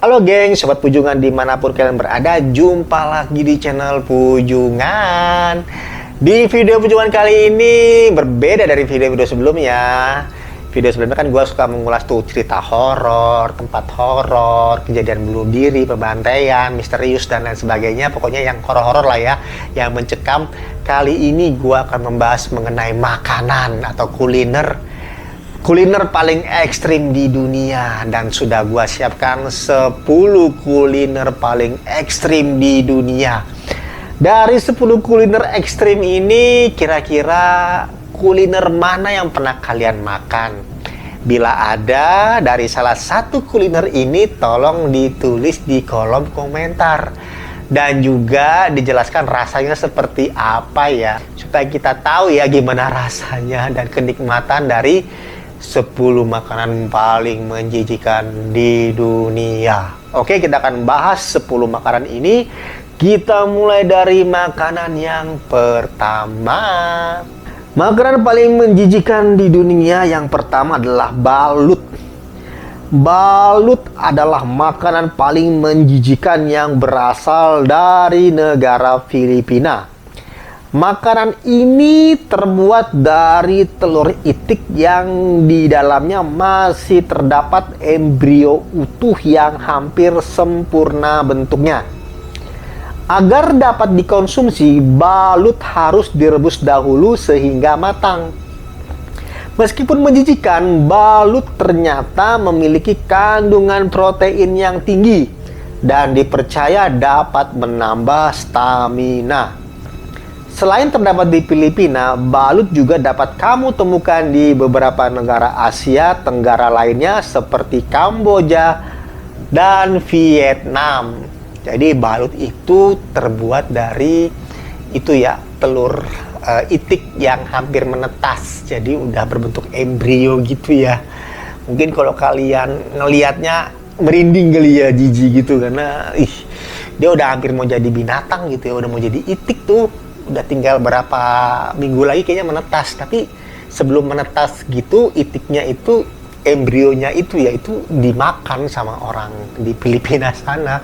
Halo geng, sobat Pujungan dimanapun kalian berada, jumpa lagi di channel Pujungan. Di video Pujungan kali ini berbeda dari video-video sebelumnya. Video sebelumnya kan gue suka mengulas tuh cerita horor, tempat horor, kejadian bunuh diri, pembantaian, misterius dan lain sebagainya. Pokoknya yang horor-horor lah ya, yang mencekam. Kali ini gue akan membahas mengenai makanan atau kuliner paling ekstrim di dunia, dan sudah gua siapkan 10 kuliner paling ekstrim di dunia. Dari 10 kuliner ekstrim ini, kira-kira kuliner mana yang pernah kalian makan? Bila ada dari salah satu kuliner ini, tolong ditulis di kolom komentar dan juga dijelaskan rasanya seperti apa ya, supaya kita tahu ya gimana rasanya dan kenikmatan dari 10 makanan paling menjijikan di dunia. Oke, kita akan bahas 10 makanan ini. Kita mulai dari makanan yang pertama. Makanan paling menjijikan di dunia yang pertama adalah balut. Balut adalah makanan paling menjijikan yang berasal dari negara Filipina. Makanan ini terbuat dari telur itik yang di dalamnya masih terdapat embrio utuh yang hampir sempurna bentuknya. Agar dapat dikonsumsi, balut harus direbus dahulu sehingga matang. Meskipun menjijikan, balut ternyata memiliki kandungan protein yang tinggi dan dipercaya dapat menambah stamina. Selain terdapat di Filipina, balut juga dapat kamu temukan di beberapa negara Asia Tenggara lainnya seperti Kamboja dan Vietnam. Jadi balut itu terbuat dari itu ya, telur itik yang hampir menetas. Jadi udah berbentuk embrio gitu ya. Mungkin kalau kalian ngelihatnya merinding kali ya, jijik gitu, karena dia udah hampir mau jadi binatang gitu ya, udah mau jadi itik tuh. Udah tinggal berapa minggu lagi kayaknya menetas. Tapi sebelum menetas gitu, itiknya itu, embrionya itu ya, itu dimakan sama orang di Filipina sana.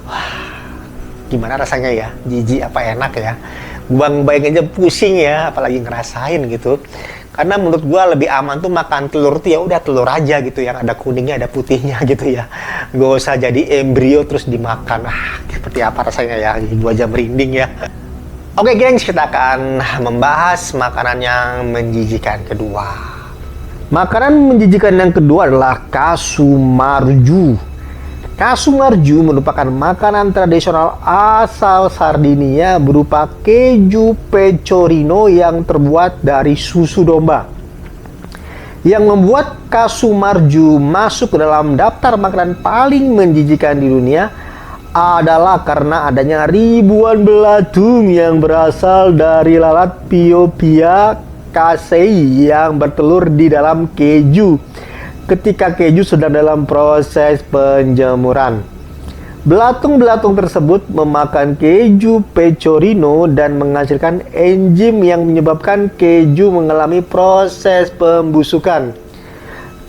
Wah, gimana rasanya ya? Jijik apa enak ya? Bang, bayangin aja pusing ya, apalagi ngerasain gitu. Karena menurut gua lebih aman tuh makan telur tuh ya udah telur aja gitu, yang ada kuningnya ada putihnya gitu ya. Gak usah jadi embrio terus dimakan. Seperti apa rasanya ya? Gua aja merinding ya. Oke gengs, kita akan membahas makanan yang menjijikan kedua. Makanan menjijikan yang kedua adalah kasumarju. Kasumarju merupakan makanan tradisional asal Sardinia berupa keju pecorino yang terbuat dari susu domba. Yang membuat kasumarju masuk ke dalam daftar makanan paling menjijikan di dunia adalah karena adanya ribuan belatung yang berasal dari lalat Piopia casei yang bertelur di dalam keju ketika keju sedang dalam proses penjemuran. Belatung-belatung tersebut memakan keju pecorino dan menghasilkan enzim yang menyebabkan keju mengalami proses pembusukan.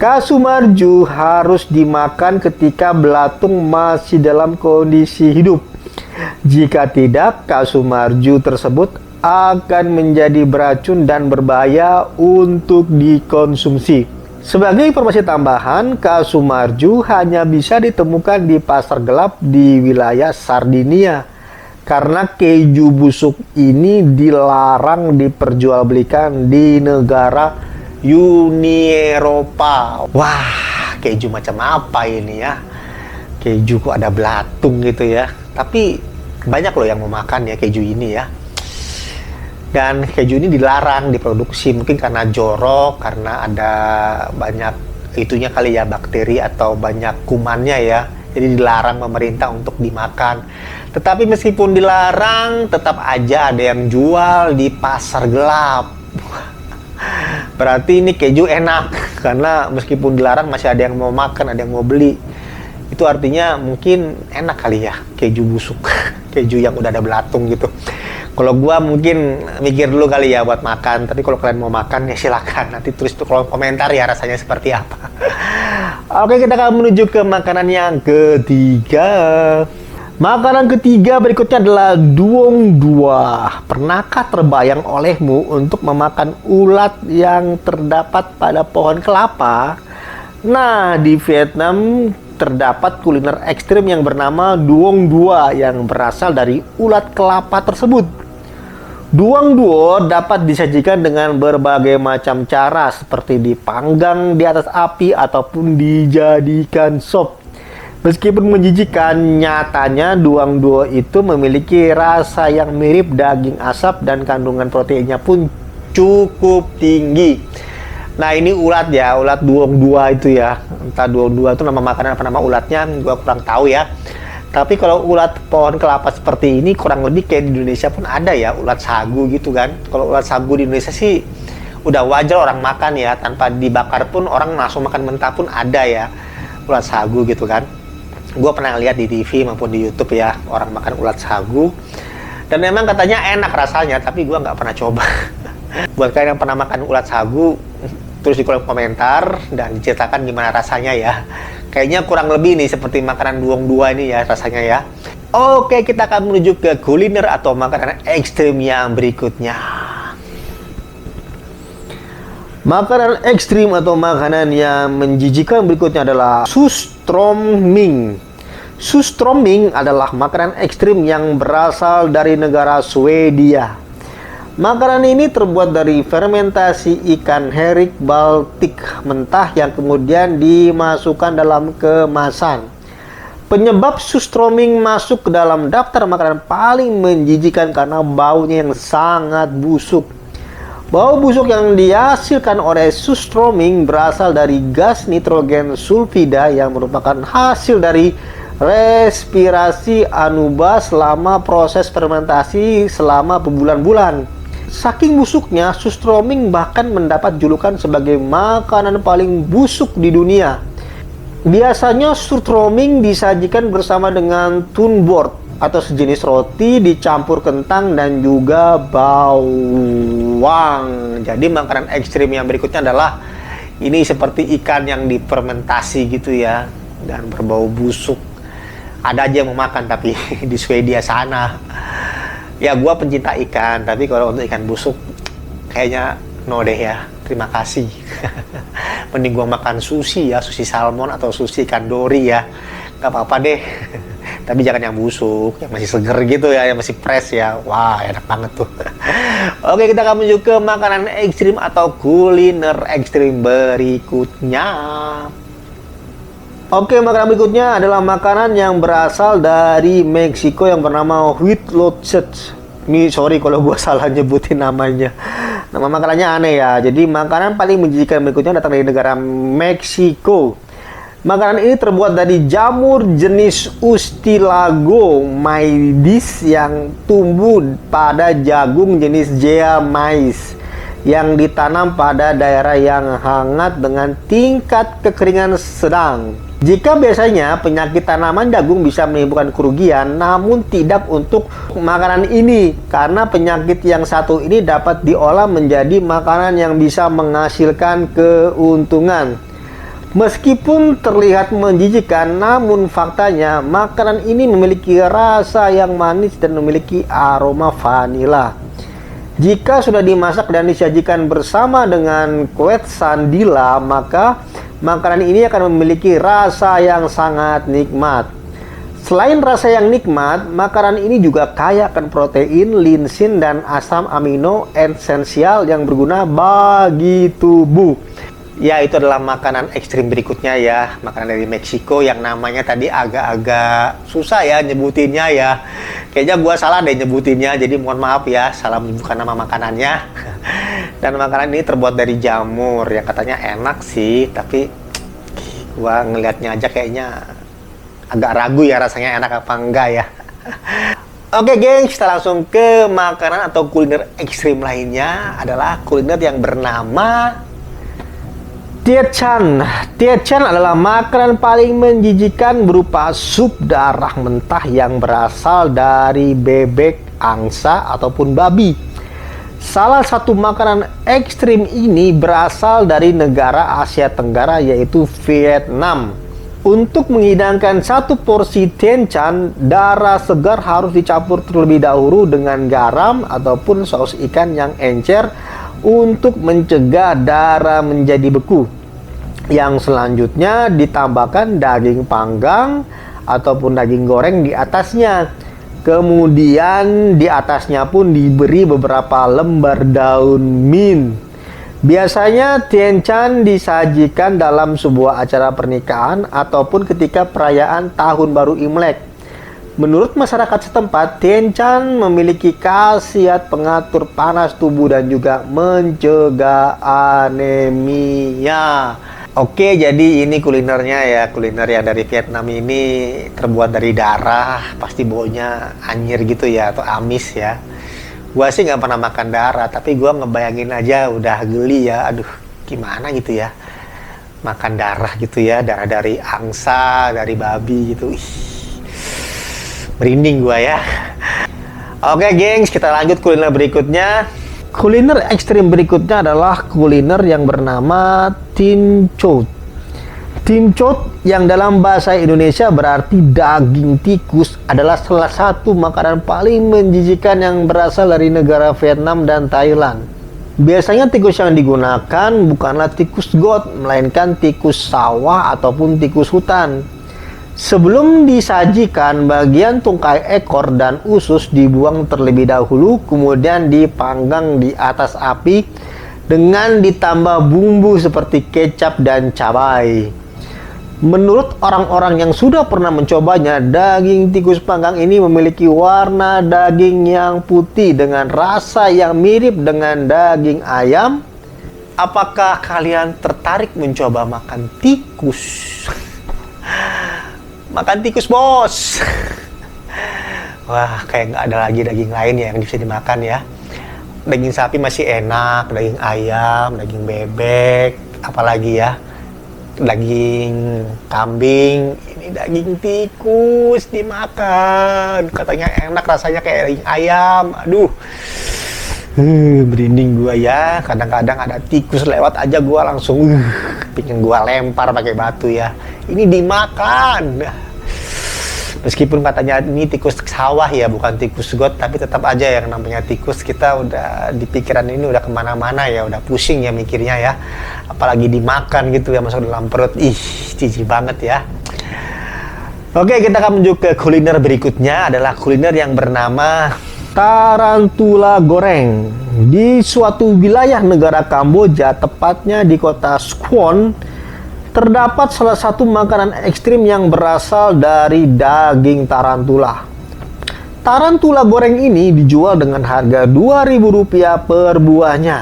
Kasumarju harus dimakan ketika belatung masih dalam kondisi hidup. Jika tidak, kasumarju tersebut akan menjadi beracun dan berbahaya untuk dikonsumsi. Sebagai informasi tambahan, kasumarju hanya bisa ditemukan di pasar gelap di wilayah Sardinia karena keju busuk ini dilarang diperjualbelikan di negara Uni Eropa. Wah, keju macam apa ini ya? Keju kok ada belatung gitu ya. Tapi banyak loh yang mau makan ya keju ini ya. Dan keju ini dilarang diproduksi, mungkin karena jorok, karena ada banyak itunya kali ya, bakteri atau banyak kumannya ya. Jadi dilarang pemerintah untuk dimakan. Tetapi meskipun dilarang, tetap aja ada yang jual di pasar gelap. Berarti ini keju enak, karena meskipun dilarang masih ada yang mau makan, ada yang mau beli. Itu artinya mungkin enak kali ya keju busuk, keju yang udah ada belatung gitu. Kalau gua mungkin mikir dulu kali ya buat makan, tapi kalau kalian mau makan ya silakan. Nanti tulis tuh kolom komentar ya rasanya seperti apa. Oke, kita akan menuju ke makanan yang ketiga. Makanan ketiga berikutnya adalah duong dua. Pernahkah terbayang olehmu untuk memakan ulat yang terdapat pada pohon kelapa? Nah, di Vietnam terdapat kuliner ekstrim yang bernama duong dua yang berasal dari ulat kelapa tersebut. Duong dua dapat disajikan dengan berbagai macam cara seperti dipanggang di atas api ataupun dijadikan sop. Meskipun menjijikkan, nyatanya duong dua itu memiliki rasa yang mirip daging asap dan kandungan proteinnya pun cukup tinggi. Nah, ini ulat ya, ulat duong dua itu ya. Entah duong dua itu nama makanan apa nama ulatnya, gua kurang tahu ya. Tapi kalau ulat pohon kelapa seperti ini kurang lebih kayak di Indonesia pun ada ya, ulat sagu gitu kan. Kalau ulat sagu di Indonesia sih udah wajar orang makan ya, tanpa dibakar pun orang langsung makan mentah pun ada ya, ulat sagu gitu kan. Gua pernah lihat di TV maupun di YouTube ya, orang makan ulat sagu. Dan memang katanya enak rasanya, tapi gua nggak pernah coba. Buat kalian yang pernah makan ulat sagu, tulis di kolom komentar dan diceritakan gimana rasanya ya. Kayaknya kurang lebih nih seperti makanan duong dua ini ya rasanya ya. Oke, kita akan menuju ke kuliner atau makanan ekstrim yang berikutnya. Makanan ekstrim atau makanan yang menjijikan berikutnya adalah surströmming. Surströmming adalah makanan ekstrim yang berasal dari negara Swedia. Makanan ini terbuat dari fermentasi ikan herring Baltik mentah yang kemudian dimasukkan dalam kemasan. Penyebab surströmming masuk ke dalam daftar makanan paling menjijikan karena baunya yang sangat busuk. Bau busuk yang dihasilkan oleh surströmming berasal dari gas nitrogen sulfida yang merupakan hasil dari respirasi anuba selama proses fermentasi selama berbulan-bulan. Saking busuknya, surströmming bahkan mendapat julukan sebagai makanan paling busuk di dunia. Biasanya surströmming disajikan bersama dengan tunbord atau sejenis roti dicampur kentang dan juga bawang. Jadi makanan ekstrim yang berikutnya adalah ini seperti ikan yang difermentasi gitu ya, dan berbau busuk. Ada aja yang mau makan tapi di Swedia sana. Ya, gua pencinta ikan, tapi kalau untuk ikan busuk kayaknya no deh ya, terima kasih. Mending gua makan sushi ya, sushi salmon atau sushi ikan dori ya, nggak apa-apa deh. Tapi jangan yang busuk, yang masih seger gitu ya, yang masih fresh ya. Wah, enak banget tuh. Oke, kita akan menuju ke makanan ekstrim atau kuliner ekstrim berikutnya. Oke, makanan berikutnya adalah makanan yang berasal dari Meksiko yang bernama huitlacoche. Ini sorry kalau gua salah nyebutin namanya. Nama makanannya aneh ya. Jadi makanan paling menjijikan berikutnya datang dari negara Meksiko. Makanan ini terbuat dari jamur jenis Ustilago maidis yang tumbuh pada jagung jenis Gea mais yang ditanam pada daerah yang hangat dengan tingkat kekeringan sedang. Jika biasanya penyakit tanaman jagung bisa menimbulkan kerugian, namun tidak untuk makanan ini, karena penyakit yang satu ini dapat diolah menjadi makanan yang bisa menghasilkan keuntungan. Meskipun terlihat menjijikkan, namun faktanya makanan ini memiliki rasa yang manis dan memiliki aroma vanila. Jika sudah dimasak dan disajikan bersama dengan quetzalcoatl, maka makanan ini akan memiliki rasa yang sangat nikmat. Selain rasa yang nikmat, makanan ini juga kaya akan protein, linsin, dan asam amino esensial yang berguna bagi tubuh. Ya, itu adalah makanan ekstrim berikutnya ya, makanan dari Meksiko yang namanya tadi agak-agak susah ya nyebutinnya ya. Kayaknya gua salah deh nyebutinnya, jadi mohon maaf ya, salah menyebutkan nama makanannya. Dan makanan ini terbuat dari jamur yang katanya enak sih, tapi gua ngelihatnya aja kayaknya agak ragu ya rasanya enak apa enggak ya. Oke gengs, kita langsung ke makanan atau kuliner ekstrim lainnya, adalah kuliner yang bernama Tiechan. Tiechan adalah makanan paling menjijikan berupa sup darah mentah yang berasal dari bebek angsa ataupun babi. Salah satu makanan ekstrim ini berasal dari negara Asia Tenggara, yaitu Vietnam. Untuk menghidangkan satu porsi tenchan, darah segar harus dicampur terlebih dahulu dengan garam ataupun saus ikan yang encer untuk mencegah darah menjadi beku. Yang selanjutnya ditambahkan daging panggang ataupun daging goreng di atasnya. Kemudian di atasnya pun diberi beberapa lembar daun mint. Biasanya tenchan disajikan dalam sebuah acara pernikahan ataupun ketika perayaan Tahun Baru Imlek. Menurut masyarakat setempat, tenchan memiliki khasiat pengatur panas tubuh dan juga mencegah anemia. Oke, jadi ini kulinernya ya. Kuliner yang dari Vietnam ini terbuat dari darah, pasti baunya anyir gitu ya, atau amis ya. Gua sih nggak pernah makan darah, tapi gua ngebayangin aja udah geli ya. Aduh, gimana gitu ya, makan darah gitu ya, darah dari angsa, dari babi gitu. Ih, merinding gua ya. Oke gengs, kita lanjut kuliner berikutnya. Kuliner ekstrim berikutnya adalah kuliner yang bernama Tin Chot. Tin Chot yang dalam bahasa Indonesia berarti daging tikus adalah salah satu makanan paling menjijikan yang berasal dari negara Vietnam dan Thailand. Biasanya tikus yang digunakan bukanlah tikus got, melainkan tikus sawah ataupun tikus hutan. Sebelum disajikan, bagian tungkai ekor dan usus dibuang terlebih dahulu, kemudian dipanggang di atas api dengan ditambah bumbu seperti kecap dan cabai. Menurut orang-orang yang sudah pernah mencobanya, daging tikus panggang ini memiliki warna daging yang putih dengan rasa yang mirip dengan daging ayam. Apakah kalian tertarik mencoba makan tikus? Makan tikus, bos! Wah, kayak nggak ada lagi daging lain ya yang bisa dimakan ya. Daging sapi masih enak, daging ayam, daging bebek, apalagi ya. Daging kambing, ini daging tikus dimakan, katanya enak rasanya kayak daging ayam. Aduh, merinding gua ya. Kadang-kadang ada tikus lewat aja gua langsung pingin gua lempar pakai batu ya. Ini dimakan, meskipun katanya ini tikus sawah ya, bukan tikus got, tapi tetap aja yang namanya tikus, kita udah di pikiran ini udah kemana-mana ya, udah pusing ya mikirnya ya, apalagi dimakan gitu ya, masuk dalam perut. Ih, jijik banget ya. Oke, kita akan menuju ke kuliner berikutnya, adalah kuliner yang bernama tarantula goreng. Di suatu wilayah negara Kamboja, tepatnya di kota Squon, terdapat salah satu makanan ekstrim yang berasal dari daging tarantula. Tarantula goreng ini dijual dengan harga Rp2.000 per buahnya.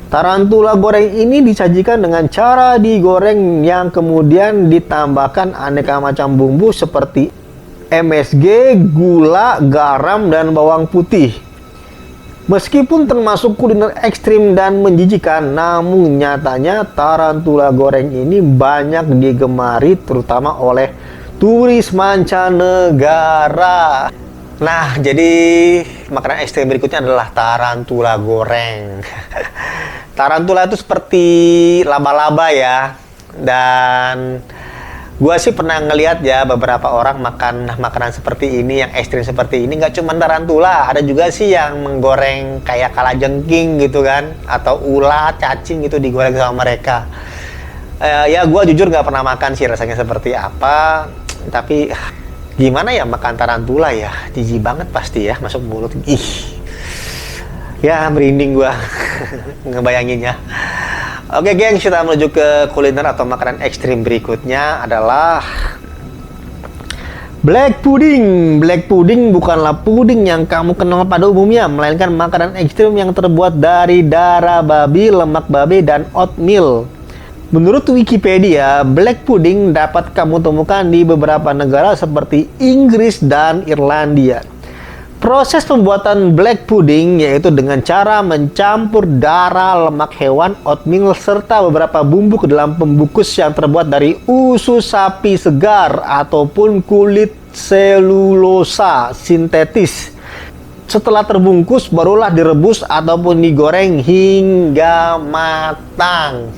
Tarantula goreng ini disajikan dengan cara digoreng yang kemudian ditambahkan aneka macam bumbu seperti MSG, gula, garam, dan bawang putih. Meskipun termasuk kuliner ekstrim dan menjijikan, namun nyatanya tarantula goreng ini banyak digemari terutama oleh turis mancanegara. Nah, jadi makanan ekstrim berikutnya adalah tarantula goreng. Tarantula itu seperti laba-laba ya, dan gua sih pernah ngeliat ya beberapa orang makan makanan seperti ini, yang ekstrim seperti ini. Nggak cuma tarantula, ada juga sih yang menggoreng kayak kalajengking gitu kan, atau ulat, cacing gitu digoreng sama mereka. Ya gua jujur nggak pernah makan sih rasanya seperti apa, tapi gimana ya makan tarantula ya, jijik banget pasti ya masuk mulut. Ih, ya merinding gua ngebayanginnya. Oke geng, kita menuju ke kuliner atau makanan ekstrim berikutnya adalah black pudding. Black pudding bukanlah puding yang kamu kenal pada umumnya, melainkan makanan ekstrim yang terbuat dari darah babi, lemak babi, dan oatmeal. Menurut Wikipedia, black pudding dapat kamu temukan di beberapa negara seperti Inggris dan Irlandia. Proses pembuatan black pudding yaitu dengan cara mencampur darah, lemak hewan, oatmeal, serta beberapa bumbu ke dalam pembungkus yang terbuat dari usus sapi segar ataupun kulit selulosa sintetis. Setelah terbungkus, barulah direbus ataupun digoreng hingga matang.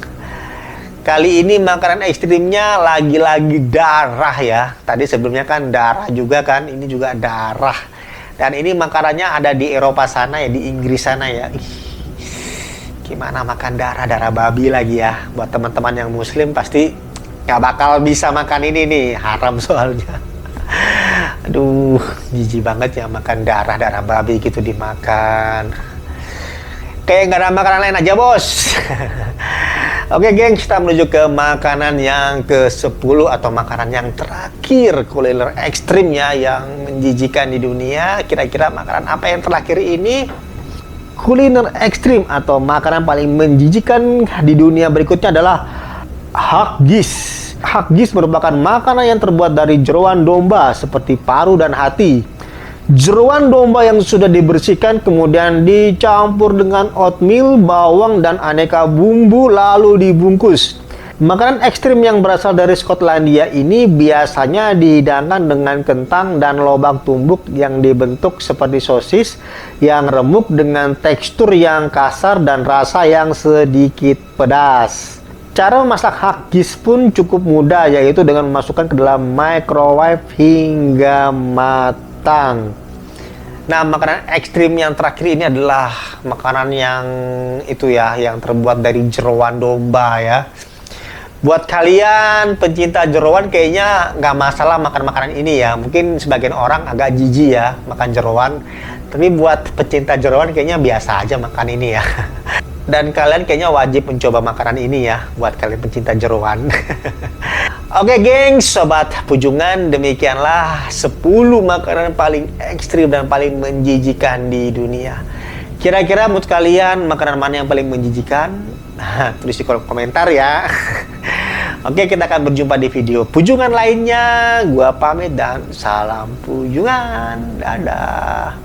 Kali ini makanan ekstrimnya lagi-lagi darah ya. Tadi sebelumnya kan darah juga kan, ini juga darah. Dan ini makanannya ada di Eropa sana ya, di Inggris sana ya. Ih, gimana makan darah babi lagi ya. Buat teman-teman yang muslim pasti nggak bakal bisa makan ini nih, haram soalnya. Aduh, jijik banget ya makan darah babi gitu dimakan. Kayak nggak ada makanan lain aja, bos. Oke, geng, kita menuju ke makanan yang ke-10 atau makanan yang terakhir, kuliner ekstrim ya, yang menjijikan di dunia. Kira-kira makanan apa yang terakhir ini? Kuliner ekstrim atau makanan paling menjijikan di dunia berikutnya adalah haggis. Haggis merupakan makanan yang terbuat dari jeroan domba seperti paru dan hati. Jeroan domba yang sudah dibersihkan kemudian dicampur dengan oatmeal, bawang, dan aneka bumbu lalu dibungkus. Makanan ekstrim yang berasal dari Skotlandia ini biasanya dihidangkan dengan kentang dan lobak tumbuk yang dibentuk seperti sosis yang remuk dengan tekstur yang kasar dan rasa yang sedikit pedas. Cara memasak haggis pun cukup mudah, yaitu dengan memasukkan ke dalam microwave hingga matang. Nah, makanan ekstrim yang terakhir ini adalah makanan yang itu ya, yang terbuat dari jeroan domba ya. Buat kalian pencinta jeroan kayaknya nggak masalah makan makanan ini ya. Mungkin sebagian orang agak jijik ya makan jeroan, tapi buat pecinta jeroan kayaknya biasa aja makan ini ya. Dan kalian kayaknya wajib mencoba makanan ini ya, buat kalian pencinta jeroan. Oke, geng, sobat Pujungan, demikianlah 10 makanan paling ekstrim dan paling menjijikan di dunia. Kira-kira menurut kalian makanan mana yang paling menjijikan? Tulis di kolom komentar ya. Oke, kita akan berjumpa di video Pujungan lainnya. Gua pamit dan salam Pujungan. Dadah.